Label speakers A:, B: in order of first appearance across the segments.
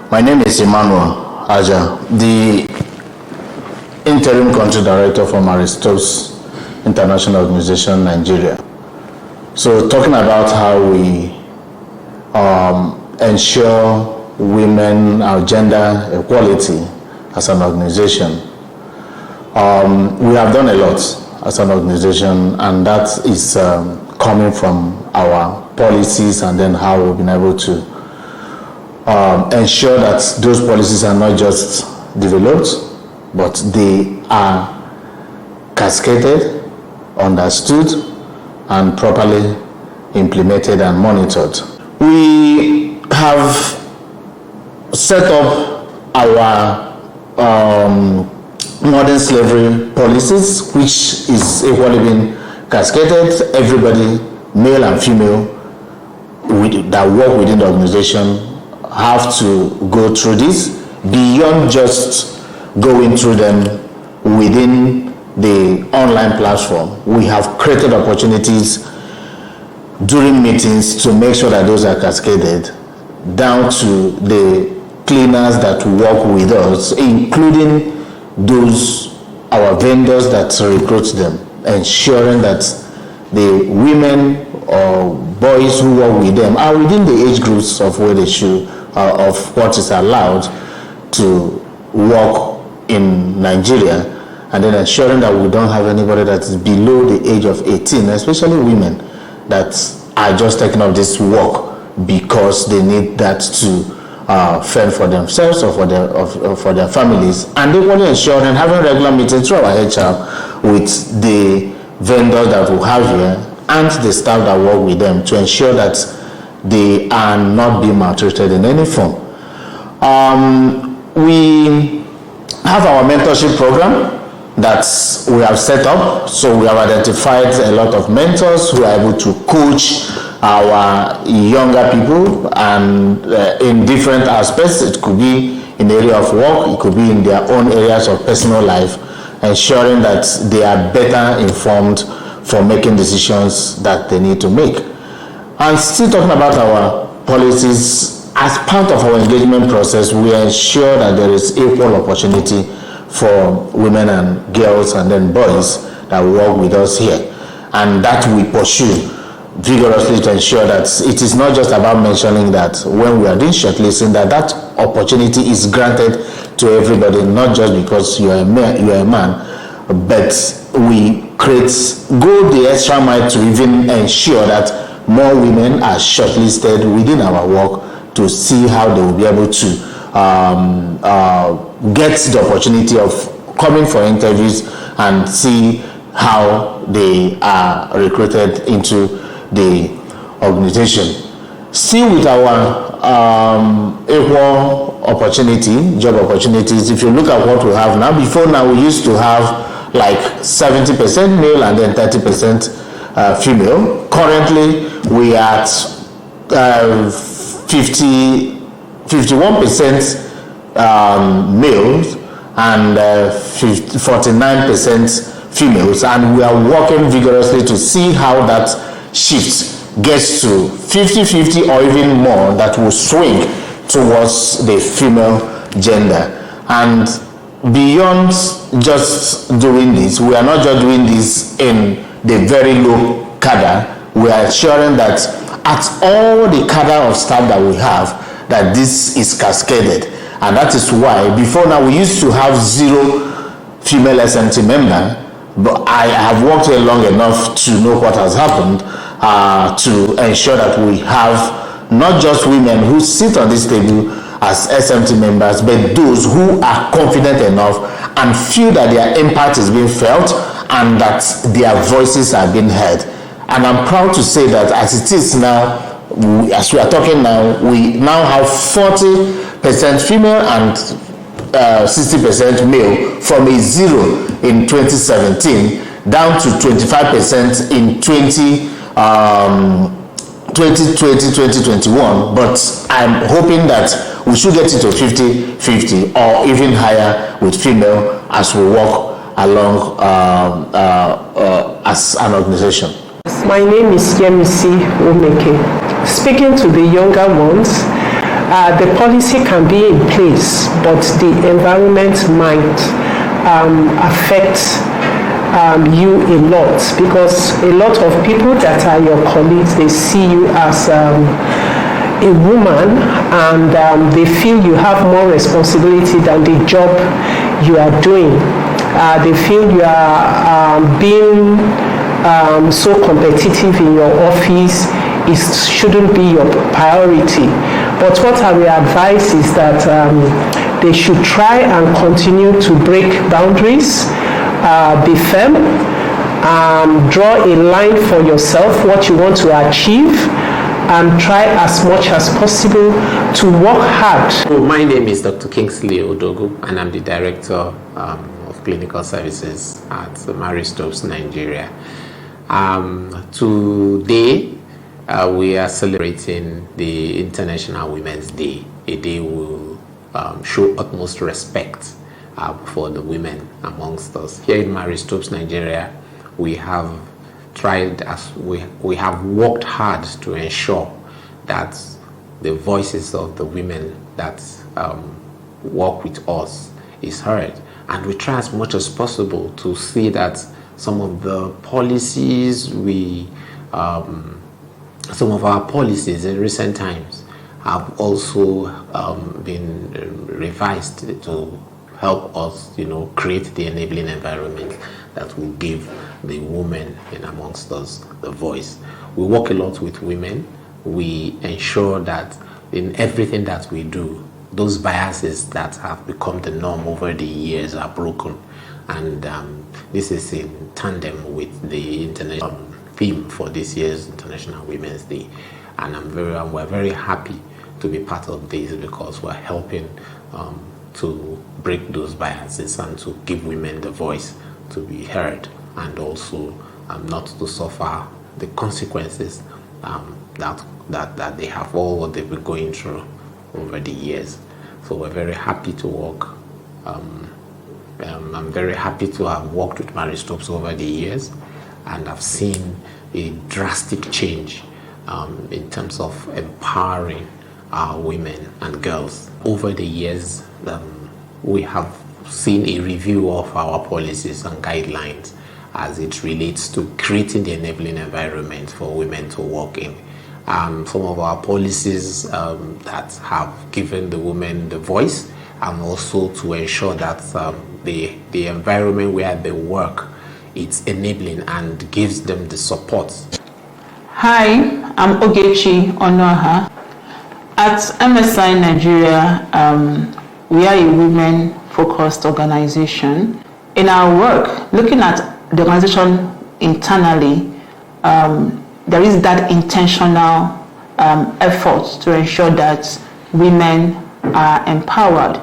A: My name is Emmanuel Aja, the Interim Country Director for Maristos International Organization, Nigeria. So talking about how we ensure women, our gender equality as an organization. We have done a lot as an organization, and that is coming from our policies and then how we've been able to ensure that those policies are not just developed, but they are cascaded, understood, and properly implemented and monitored. We have set up our modern slavery policies, which is equally being cascaded. Everybody, male and female, that work within the organization have to go through this beyond just going through them within the online platform. We have created opportunities during meetings to make sure that those are cascaded down to the cleaners that work with us, including those, our vendors that recruit them, ensuring that the women or boys who work with them are within the age groups of where they should, of what is allowed to work in Nigeria, and then ensuring that we don't have anybody that is below the age of 18, especially women that are just taking up this work because they need that to fend for themselves or for their families. And they want to ensure and having regular meetings through our HR with the vendors that we have here and the staff that work with them to ensure that they are not being maltreated in any form. We have our mentorship program that we have set up. So we have identified a lot of mentors who are able to coach our younger people, and in different aspects. It could be in the area of work, it could be in their own areas of personal life, ensuring that they are better informed for making decisions that they need to make. And still talking about our policies, as part of our engagement process, we ensure that there is equal opportunity for women and girls and then boys that work with us here, and that we pursue vigorously to ensure that it is not just about mentioning that when we are doing shortlisting, that opportunity is granted to everybody, not just because you are a man, but we go the extra mile to even ensure that more women are shortlisted within our work to see how they will be able to get the opportunity of coming for interviews and see how they are recruited into the organization. Still with our equal opportunity, job opportunities, if you look at what we have now, before now we used to have like 70% male and then 30% female. Currently we are at 51% males and 49% females, and we are working vigorously to see how that shift gets to 50-50 or even more, that will swing towards the female gender. And beyond just doing this, we are not just doing this in the very low cadre. We are ensuring that at all the cadre of staff that we have, that this is cascaded. And that is why before now we used to have 0 female SMT member, but I have worked here long enough to know what has happened to ensure that we have not just women who sit on this table as SMT members, but those who are confident enough and feel that their impact is being felt and that their voices are being heard. And I'm proud to say that as it is now, as we are talking now, we now have 40% female and 60% male, from a 0 in 2017 down to 25% in 2020-2021, but I'm hoping that we should get it to 50-50 or even higher with female as we walk along as an organization.
B: My name is Yemisi Omeke. Speaking to the younger ones, The policy can be in place, but the environment might affect you a lot, because a lot of people that are your colleagues, they see you as a woman, and they feel you have more responsibility than the job you are doing. They feel you are being so competitive in your office. It shouldn't be your priority. But what I will advise is that they should try and continue to break boundaries, be firm, draw a line for yourself, what you want to achieve, and try as much as possible to work hard.
C: So my name is Dr. Kingsley Odogu, and I'm the Director of Clinical Services at Mary Stopes, Nigeria. Today, we are celebrating the International Women's Day. A day will show utmost respect for the women amongst us. Here in Mary Stopes, Nigeria, we have tried, as we have worked hard to ensure that the voices of the women that work with us is heard, and we try as much as possible to see that some of the policies some of our policies in recent times have also been revised to help us, create the enabling environment that will give the women in amongst us the voice. We work a lot with women. We ensure that in everything that we do, those biases that have become the norm over the years are broken. And this is in tandem with the international theme for this year's International Women's Day. And we're very happy to be part of this, because we're helping to break those biases and to give women the voice to be heard, and also not to suffer the consequences that they have, all what they've been going through over the years. So we're very happy to work. I'm very happy to have worked with Mary Stopes over the years, and I've seen a drastic change in terms of empowering our women and girls. Over the years, we have seen a review of our policies and guidelines as it relates to creating the enabling environment for women to work in. Some of our policies that have given the women the voice, and also to ensure that the environment where they work, it's enabling and gives them the support.
D: Hi, I'm Ogechi Onoha. At MSI Nigeria, we are a women-focused organization. In our work, looking at the organization internally, there is that intentional effort to ensure that women are empowered.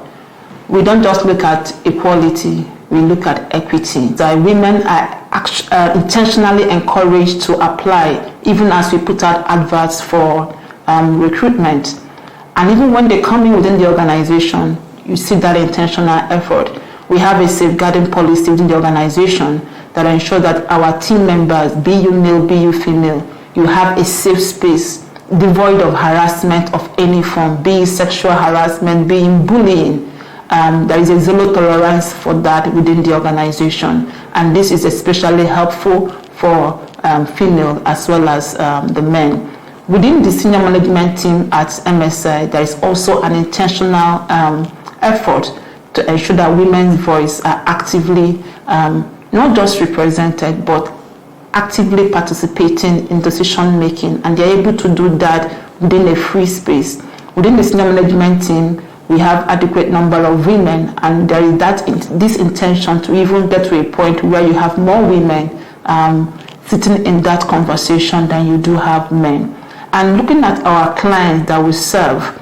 D: We don't just look at equality, we look at equity. That women are intentionally encouraged to apply, even as we put out adverts for recruitment. And even when they come in within the organization, you see that intentional effort. We have a safeguarding policy within the organization that ensure that our team members, be you male, be you female, you have a safe space devoid of harassment of any form, be it sexual harassment, be it bullying. There is a zero tolerance for that within the organization, and this is especially helpful for female as well as the men. Within the senior management team at MSI, there is also an intentional effort to ensure that women's voice are actively not just represented, but actively participating in decision making, and they're able to do that within a free space. Within the senior management team, we have adequate number of women, and there is this intention to even get to a point where you have more women sitting in that conversation than you do have men. And looking at our clients that we serve,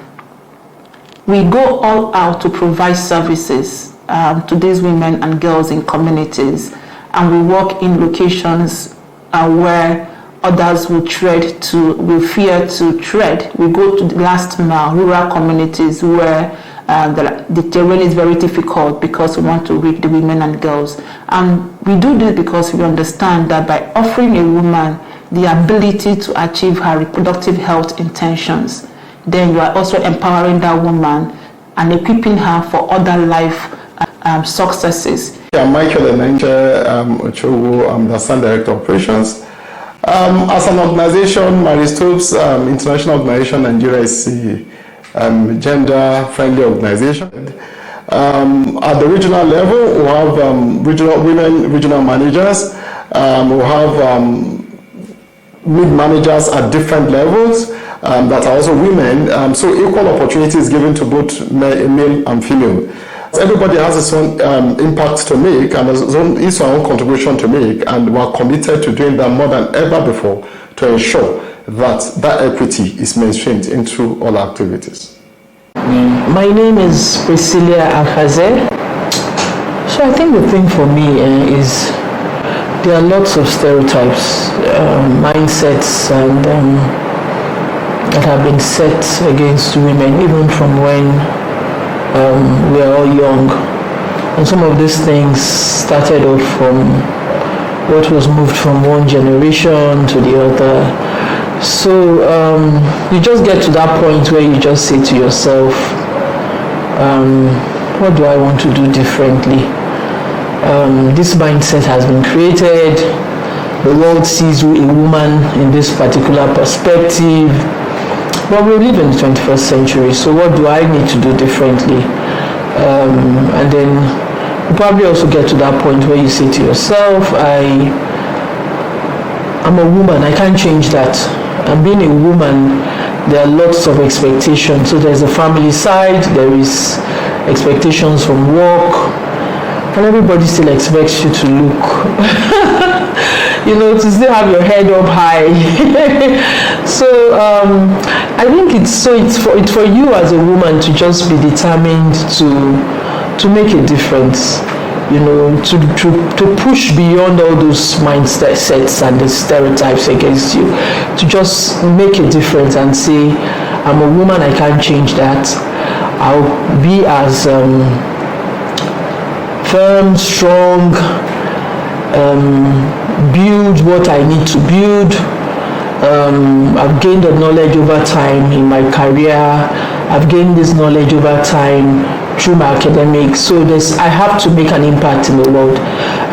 D: we go all out to provide services to these women and girls in communities, and we work in locations where others will fear to tread. We go to the last mile, rural communities where the terrain is very difficult, because we want to reach the women and girls. And we do this because we understand that by offering a woman the ability to achieve her reproductive health intentions, then you are also empowering that woman and equipping her for other life successes.
E: I'm Michael Enenche Ochowo. I'm the Assistant Director of Operations. As an organization, Maristopes International Organization Nigeria is a gender-friendly organization. At the regional level, we have regional managers. We have mid-managers at different levels that are also women. So equal opportunity is given to both male and female. Everybody has its own impact to make and its own contribution to make, and we're committed to doing that more than ever before to ensure that equity is mainstreamed into all activities.
F: My name is Priscilla Akaze. So I think the thing for me is there are lots of stereotypes, mindsets, and that have been set against women, even from when we are all young. And some of these things started off from what was moved from one generation to the other. So you just get to that point where you just say to yourself, what do I want to do differently? This mindset has been created. The world sees a woman in this particular perspective. But we live in the 21st century, so what do I need to do differently? And then you probably also get to that point where you say to yourself, I'm a woman, I can't change that. And being a woman, there are lots of expectations. So there's a family side, there is expectations from work, and everybody still expects you to look to still have your head up high. So I think it's for you as a woman to just be determined to make a difference, to push beyond all those mindsets and the stereotypes against you, to just make a difference and say, I'm a woman, I can't change that. I'll be as firm, strong, build what I need to build. I've gained the knowledge over time in my career. I've gained this knowledge over time through my academics. So I have to make an impact in the world.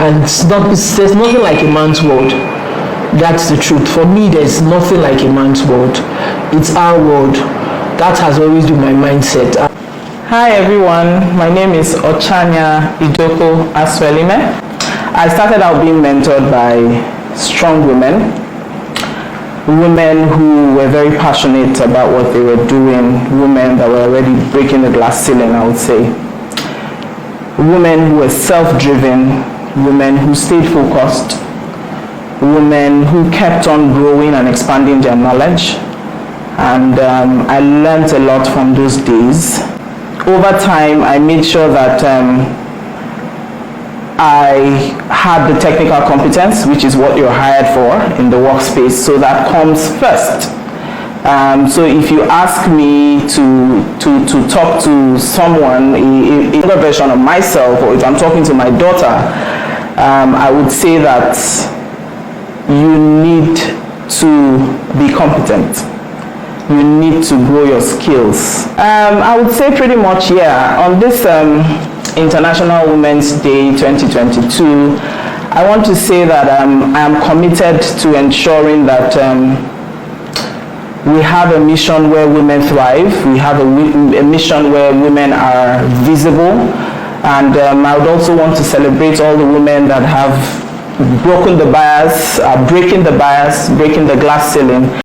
F: And there's nothing like a man's world. That's the truth. For me, there's nothing like a man's world. It's our world. That has always been my mindset.
G: Hi everyone, my name is Ochanya Idoko Aswelime. I started out being mentored by strong women who were very passionate about what they were doing, women that were already breaking the glass ceiling, I would say. Women who were self-driven, women who stayed focused, women who kept on growing and expanding their knowledge. And I learned a lot from those days. Over time, I made sure that I had the technical competence, which is what you're hired for in the workspace, so that comes first. So if you ask me to talk to someone, a younger version of myself, or if I'm talking to my daughter, I would say that you need to be competent. You need to grow your skills. I would say pretty much, yeah, on this International Women's Day 2022, I want to say that I am committed to ensuring that we have a mission where women thrive. We have a mission where women are visible. And I would also want to celebrate all the women that have broken the bias, breaking the bias, breaking the glass ceiling.